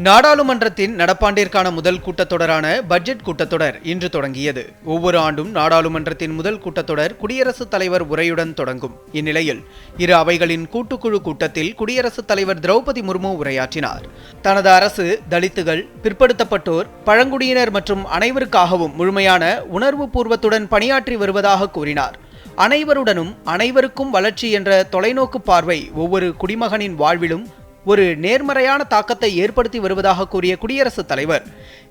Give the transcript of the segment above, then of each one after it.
நாடாளுமன்றத்தின் நடப்பாண்டிற்கான முதல் கூட்டத்தொடரான பட்ஜெட் கூட்டத்தொடர் இன்று தொடங்கியது. ஒவ்வொரு ஆண்டும் நாடாளுமன்றத்தின் முதல் கூட்டத்தொடர் குடியரசுத் தலைவர் உரையுடன் தொடங்கும். இந்நிலையில் இரு அவைகளின் கூட்டுக்குழு கூட்டத்தில் குடியரசுத் தலைவர் திரௌபதி முர்மு உரையாற்றினார். தனது அரசு தலித்துகள், பிற்படுத்தப்பட்டோர், பழங்குடியினர் மற்றும் அனைவருக்காகவும் முழுமையான உணர்வு பூர்வத்துடன் பணியாற்றி வருவதாக கூறினார். அனைவருடனும் அனைவருக்கும் வளர்ச்சி என்ற தொலைநோக்கு பார்வை ஒவ்வொரு குடிமகனின் வாழ்விலும் ஒரு நேர்மறையான தாக்கத்தை ஏற்படுத்தி வருவதாக கூறிய குடியரசுத் தலைவர்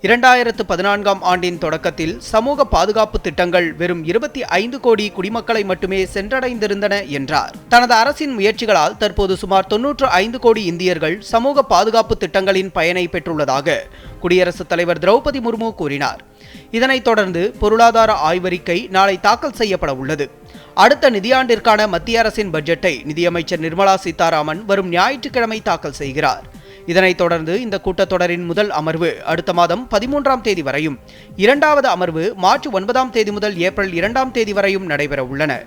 2014ஆம் ஆண்டின் தொடக்கத்தில் சமூக பாதுகாப்பு திட்டங்கள் வெறும் 25 கோடி குடிமக்களை மட்டுமே சென்றடைந்திருந்தன என்றார். தனது அரசின் முயற்சிகளால் தற்போது சுமார் 95 கோடி இந்தியர்கள் சமூக பாதுகாப்பு திட்டங்களின் பயனை பெற்றுள்ளதாக குடியரசுத் தலைவர் திரௌபதி முர்மு கூறினார். இதனைத் தொடர்ந்து பொருளாதார ஆய்வறிக்கை நாளை தாக்கல் செய்யப்பட உள்ளது. அடுத்த நிதியாண்டிற்கான மத்திய அரசின் பட்ஜெட்டை நிதியமைச்சர் நிர்மலா சீதாராமன் வரும் ஞாயிற்றுக்கிழமை தாக்கல் செய்கிறார். இதனைத் தொடர்ந்து இந்த கூட்டத்தொடரின் முதல் அமர்வு அடுத்த மாதம் 13ஆம் தேதி வரையும், இரண்டாவது அமர்வு மார்ச் 9ஆம் தேதி முதல் ஏப்ரல் 2ஆம் தேதி வரையும் நடைபெற உள்ளன.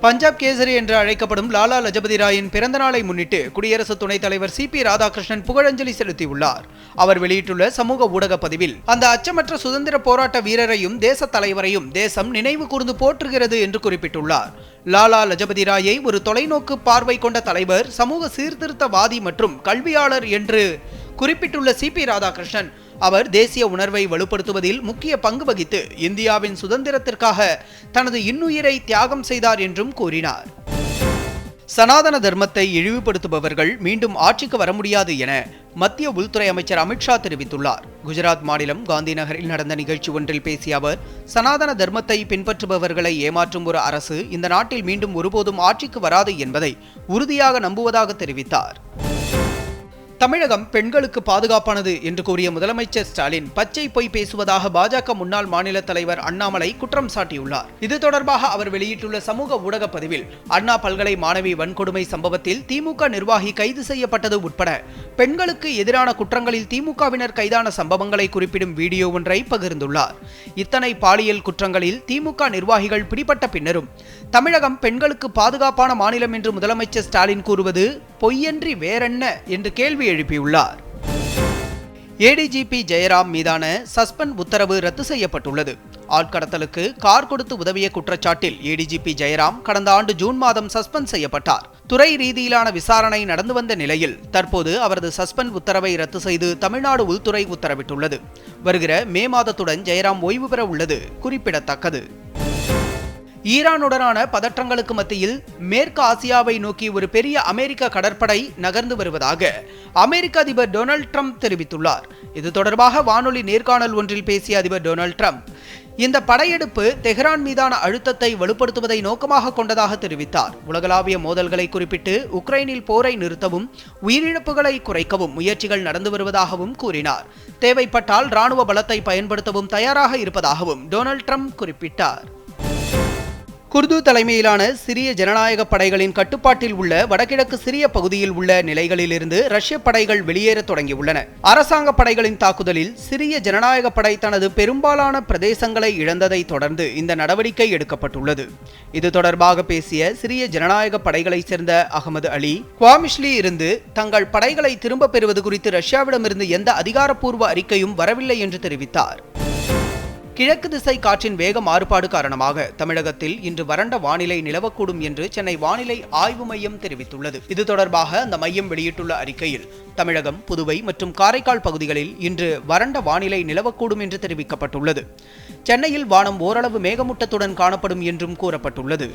பஞ்சாப் கேசரி என்று அழைக்கப்படும் லாலா லஜபதி ராயின் பிறந்த நாளை முன்னிட்டு குடியரசு துணைத் தலைவர் CP ராதாகிருஷ்ணன் புகழஞ்சலி செலுத்தியுள்ளார். அவர் வெளியிட்டுள்ள சமூக ஊடக பதிவில், அந்த அச்சமற்ற சுதந்திர போராட்ட வீரரையும் தேச தலைவரையும் தேசம் நினைவு கூர்ந்து போற்றுகிறது என்று குறிப்பிட்டுள்ளார். லாலா லஜபதி ராயை ஒரு தொலைநோக்கு பார்வை கொண்ட தலைவர், சமூக சீர்திருத்தவாதி மற்றும் கல்வியாளர் என்று குறிப்பிட்டுள்ள CP ராதாகிருஷ்ணன், அவர் தேசிய உணர்வை வலுப்படுத்துவதில் முக்கிய பங்கு வகித்து இந்தியாவின் சுதந்திரத்திற்காக தனது இன்னுயிரை தியாகம் செய்தார் என்றும் கூறினார். சனாதன தர்மத்தை இழிவுபடுத்துபவர்கள் மீண்டும் ஆட்சிக்கு வர முடியாது என மத்திய உள்துறை அமைச்சர் அமித்ஷா தெரிவித்துள்ளார். குஜராத் மாநிலம் காந்தி நகரில் நடந்த நிகழ்ச்சி ஒன்றில் பேசிய அவர், சனாதன தர்மத்தை பின்பற்றுபவர்களை ஏமாற்றும் ஒரு அரசு இந்த நாட்டில் மீண்டும் ஒருபோதும் ஆட்சிக்கு வராது என்பதை உறுதியாக நம்புவதாக தெரிவித்தார். தமிழகம் பெண்களுக்கு பாதுகாப்பானது என்று கூறிய முதலமைச்சர் ஸ்டாலின் பச்சை பொய் பேசுவதாக பாஜக முன்னாள் மாநில தலைவர் அண்ணாமலை குற்றம் சாட்டியுள்ளார். இது தொடர்பாக அவர் வெளியிட்டுள்ள சமூக ஊடக பதிவில், அண்ணா பல்கலை மாணவி வன்கொடுமை சம்பவத்தில் திமுக நிர்வாகி கைது செய்யப்பட்டது உட்பட பெண்களுக்கு எதிரான குற்றங்களில் திமுகவினர் கைதான சம்பவங்களை குறிப்பிடும் வீடியோ ஒன்றை பகிர்ந்துள்ளார். இத்தனை பாலியல் குற்றங்களில் திமுக நிர்வாகிகள் பிடிபட்ட பின்னரும் தமிழகம் பெண்களுக்கு பாதுகாப்பான மாநிலம் என்று முதலமைச்சர் ஸ்டாலின் கூறுவது பொய்யன்றி வேறென்ன என்று கேள்வி எழுப்பியுள்ளார். ADGP ஜெயராம் மீதான சஸ்பெண்ட் உத்தரவு ரத்து செய்யப்பட்டுள்ளது. ஆட்கடத்தலுக்கு கார் கொடுத்து உதவிய குற்றச்சாட்டில் ADGP ஜெயராம் கடந்த ஆண்டு ஜூன் மாதம் சஸ்பெண்ட் செய்யப்பட்டார். துறை ரீதியிலான விசாரணை நடந்து வந்த நிலையில் தற்போது அவரது சஸ்பெண்ட் உத்தரவை ரத்து செய்து தமிழ்நாடு உள்துறை உத்தரவிட்டுள்ளது. வருகிற மே மாதத்துடன் ஜெயராம் ஓய்வு பெற உள்ளது குறிப்பிடத்தக்கது. ஈரானுடனான பதற்றங்களுக்கு மத்தியில் மேற்கு ஆசியாவை நோக்கி ஒரு பெரிய அமெரிக்க கடற்படை நகர்ந்து வருவதாக அமெரிக்க அதிபர் டொனால்ட் ட்ரம்ப் தெரிவித்துள்ளார். இது தொடர்பாக வானொலி நேர்காணல் ஒன்றில் பேசிய அதிபர் டொனால்ட் ட்ரம்ப், இந்த படையெடுப்பு தெஹ்ரான் மீதான அழுத்தத்தை வலுப்படுத்துவதை நோக்கமாக கொண்டதாக தெரிவித்தார். உலகளாவிய மோதல்களை குறிப்பிட்டு உக்ரைனில் போரை நிறுத்தவும் உயிரிழப்புகளை குறைக்கவும் முயற்சிகள் நடந்து வருவதாகவும் கூறினார். தேவைப்பட்டால் ராணுவ பலத்தை பயன்படுத்தவும் தயாராக இருப்பதாகவும் டொனால்ட் ட்ரம்ப் குறிப்பிட்டார். குர்து தலைமையிலான சிரிய ஜனநாயக படைகளின் கட்டுப்பாட்டில் உள்ள வடகிழக்கு சிரிய பகுதியில் உள்ள நிலைகளிலிருந்து ரஷ்ய படைகள் வெளியேற தொடங்கியுள்ளன. அரசாங்க படைகளின் தாக்குதலில் சிரிய ஜனநாயக படை தனது பெரும்பாலான பிரதேசங்களை இழந்ததை தொடர்ந்து இந்த நடவடிக்கை எடுக்கப்பட்டுள்ளது. இது தொடர்பாக பேசிய சிரிய ஜனநாயக படைகளைச் சேர்ந்த அகமது அலி, குவாமிஷ்லி இருந்து தங்கள் படைகளை திரும்பப் பெறுவது குறித்து ரஷ்யாவிடமிருந்து எந்த அதிகாரப்பூர்வ அறிக்கையும் வரவில்லை என்று தெரிவித்தார். கிழக்கு திசை காற்றின் வேக மாறுபாடு காரணமாக தமிழகத்தில் இன்று வறண்ட வானிலை நிலவக்கூடும் என்று சென்னை வானிலை ஆய்வு மையம் தெரிவித்துள்ளது. இது தொடர்பாக அந்த மையம் வெளியிட்டுள்ள அறிக்கையில், தமிழகம், புதுவை மற்றும் காரைக்கால் பகுதிகளில் இன்று வறண்ட வானிலை நிலவக்கூடும் என்று தெரிவிக்கப்பட்டுள்ளது. சென்னையில் வானம் ஓரளவு மேகமூட்டத்துடன் காணப்படும் என்றும் கூறப்பட்டுள்ளது.